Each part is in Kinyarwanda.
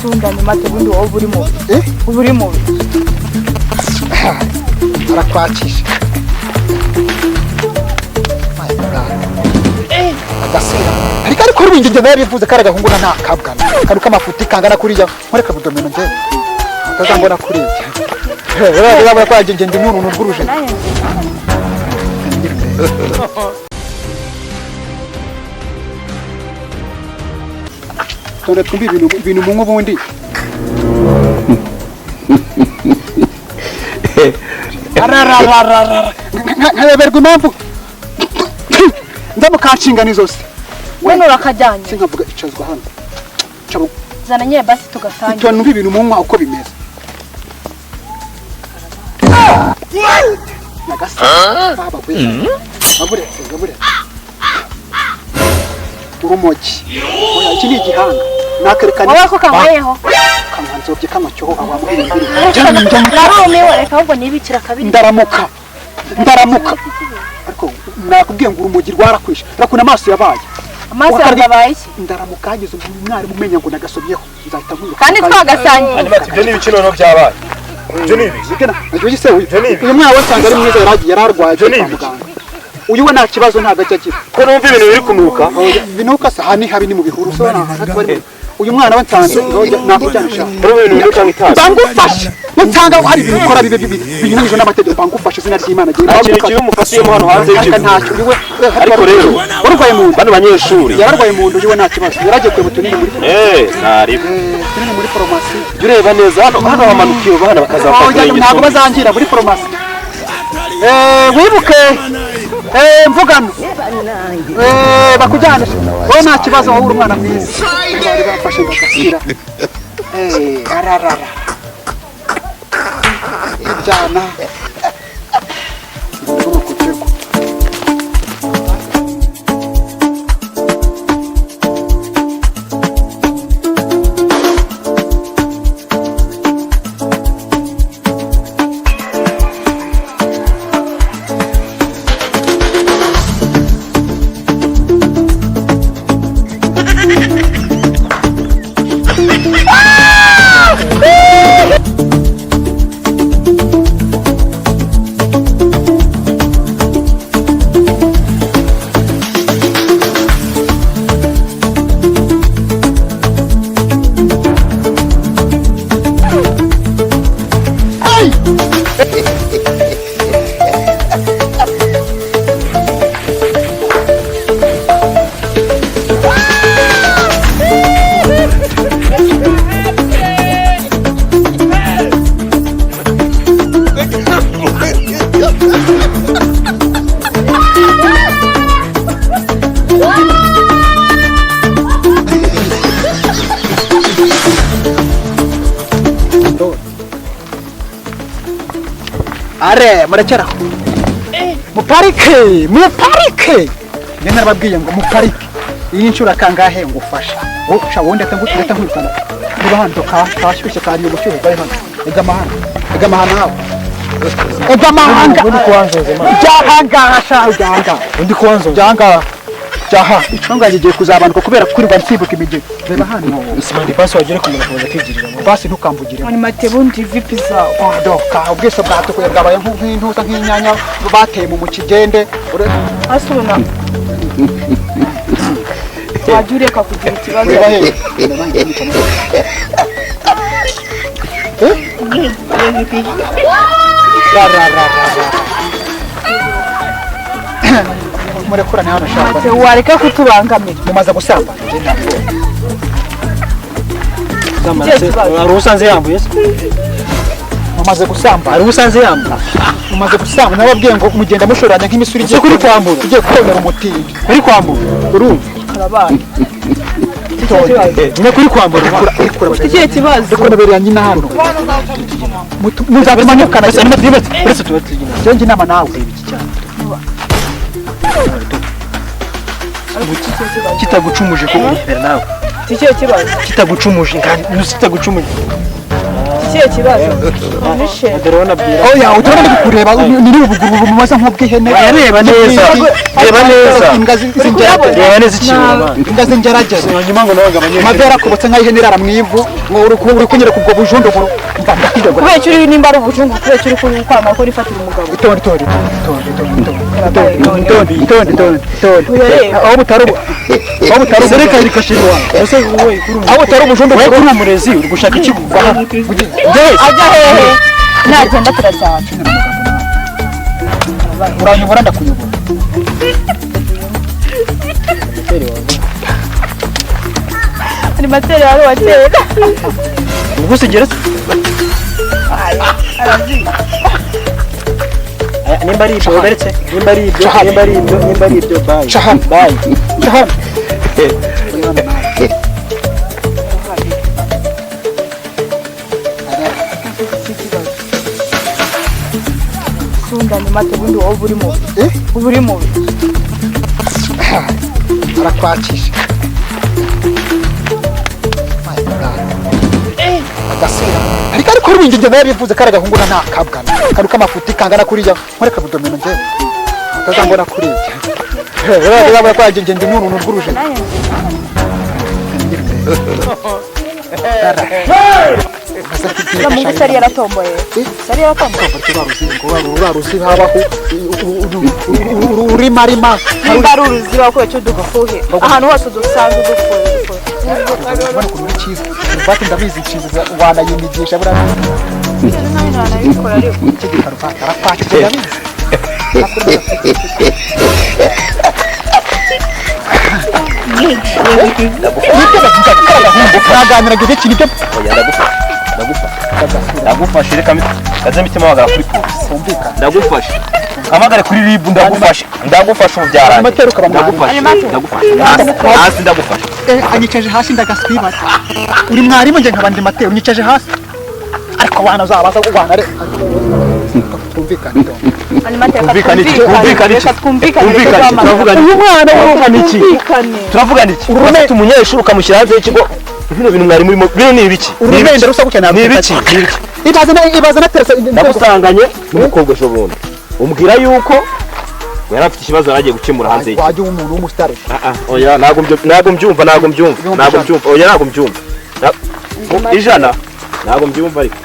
sundanye mate bundi wowe uri mu uri mu arakwakisha agasira ariko rubinje nje nabivuze karaga hunguna nta kabwana karuka amafuti kangana kuriya nkoreka budomeno nje utazambona kuriya rero kwaje nje ndi n'uruntu rw'uruje tore twumbi ibintu mu bundi nkaberwa impamvu ndamukanshinga zose weno rakajyanye sinkavuga icazwa hano cabo zana nye basi tugatangira tone numva ibintu munywa uko bimeze nagasa baba we babure urumogi oya iki ni igihanga nakerekana wowe ko kangayeho kanzobye kamacyoho awamuhindira narumiwe reka ahubwo nibikira kabiri ndaramuka ariko nakubwiye ngo urumogi rwarakwisha rakuna amaso yabaye amaso yabaye ndaramuka hagize umwarimu umenya ngo nagasomyeho nzahita nkwiruka kandi twagasangiye animate ibyo ni ibikino no byabaye ibyo ni ibi nacyo gise uyu mwana wasanga ari mwiza yararwaye kwa muganga uyu we nta kibazo ntago agira ko numva ibintu biri kunuka binuka sahani habi ni mu bihuru so uyu mwana wansanze nakujyanisha ibintu binuka nk'itazi bangufashe nsanga hari ibintu ukora binyuranyije n'amategeko bangufashe izina ry'Imana ikintu kiri umufasiyemo hano hanze y'icyo ntacyo uriwe ariko rero warwaye mu bano banyeshuri yararwaye mu ndu yiwe nta kibazo yaragiye kwe butunini muri nari tunini muri farumasi ureba neza hano bamanukiye bana bakazafata ntabwo bazangira muri farumasi wibuke mvugano bakujyana wowe nta kibazo wowe uri umwana mwiza bari bafashe bagasira ararara ibyana are murekera mu parike njye narababwiye ngo mu parike iyi nshura kangahe ngufasha uca wonde atangutse nkwitana niba hando kashyushye kandi ubushyuhe bari hano egamahana hawo egamahanga undi kuwanzoze jahanga shajanga undi kuwanzoze jahanga jaha icunga giye kuzabanuka kubera kurirwa nsibuka imige reba hano simandi paso wagere kumenya kuza kwigirira mu basi ntukambugire animate bundi vipi zawo doka ubwiso bwato ko bwabaye nk'intuza nk'inyanya bateye mu mukigende asubona wajureka kugira ikibazo murekurane hano shaka wareka kutubangamira mumaze gusamba ari usanze yambuye mumaze gusamba ari usanze yambuye mumaze gusamba nababwiye ngo mugenda mushoranya nk'imisuri igiye kuri kwambura ugiye komera umutindi kuri kwambura urumva karabaye ne kuri kwambura ikihe kibazo kunoberera nyina hano muzatumanyukana uretse tubatigina cyo inama nawe kitagucumuje ko ubera nawe ikihe kibazo kitagucumuje kandi kitagucumuje Kiye kibazo. Nishe. Ndabona bwira. Oya uturabona kukureba ni ubuguru bumeze nk'ubwihene. Reba neza. Reba neza. Imbwa z'ingerageza. Reba neza ikintu. Imbwa z'ingerageza. Nyuma ngo nawe gabanye. Mavera kubotse nk'ihene irara mu ivu ngo uri kunyera kubwo bujunduguru. Kubera cyuri nimba ari ubujungu kubera cyuri kwanga ko rifatira umugabo. Itonde. Aho butarubu. Aho butarubu sereka irikashirwa. Ese wowe kuri Aho butarubu bujunduguru. kuri umurezi uri gushaka iki kuva. Ajya hehe? Nagenda turasana. Uranyobora ndakuyobora. Animateur wari watera. Ubwo sigera. Nimba ari ibyo beretse. Nimba ari ibyo bye. Shaham. Bye. Shaham. Sunda animateur bundi wowe uri mu. Arakwakisha. Agasira. Ariko rubinginge nawe bivuze kare gahunguna nta kabwana. Karuka amafuti kangana kuriya. Nkore kabudomeno nje. Utazambona kuriya. Reba kwaje nje n'uruntu rw'uruje. Na Mungu sari yaratomboye. Sari yaratomboye. Uruzi habaho uri marima. Nimba ari uruziba ko cyo dugafuhe. Ahantu hose dusanzwe dufuhe. Ubona ko muri cyiza. Rufati ndabizi cyiza wanayimigisha burana. Nabikora ariko. Kigika rufati arakwakije ndabizi. Naganira geze kinite. Ndagufashe reka kaze mitima wagara kuri polisi. Kumvikana. Ndagufashe. Kamagare kuri ribu ndagufashe. Ndagufashe ubyara. Animateur Ndagufashe. Hasi ndagufashe. Anyicaje hasi ndagasibara. Uri mwarimu nje nkabandi Mateo unyicaje hasi. Ariko wana uzabaza kubana re. Kumvikana. Animateur Kumvikana iki? Turavugana. Uyu mwana urumva iki? Turavugana iki? Urumete umunyeshuri ukamushyira hanze y'ikigo. Bino bintu mwari muri bino ni ibiki? Urumende rusa gukena. Ni ibiki? Ibaza na teresa ndagusanganye n'umukobwa shobunda. Umbwira yuko yari afite ikibazo yaragiye gukemura hanze y'iki. Waje umuntu w'umusitari. Oya ntago mbyumva. Oya ntago mbyumva. Ijana ntago mbyumva ariko.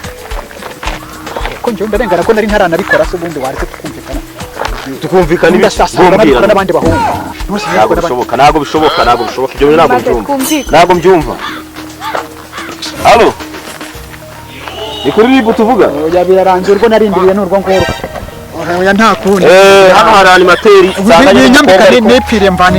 Ko njye ndengana ko nari nkarana bikora se ubundi waretse tukumvikana. Tukumvikana ibyo n'abandi bahunga. Ntago bishoboka. Ibyo ntago mbyumva. Halo. Ni kuri ribu tuvuga? Oya birarangiye urwo narindiriye n'urwo ngoro. Oya nta kundi. Hano hari animateri. Nyambika n'ipire mvane.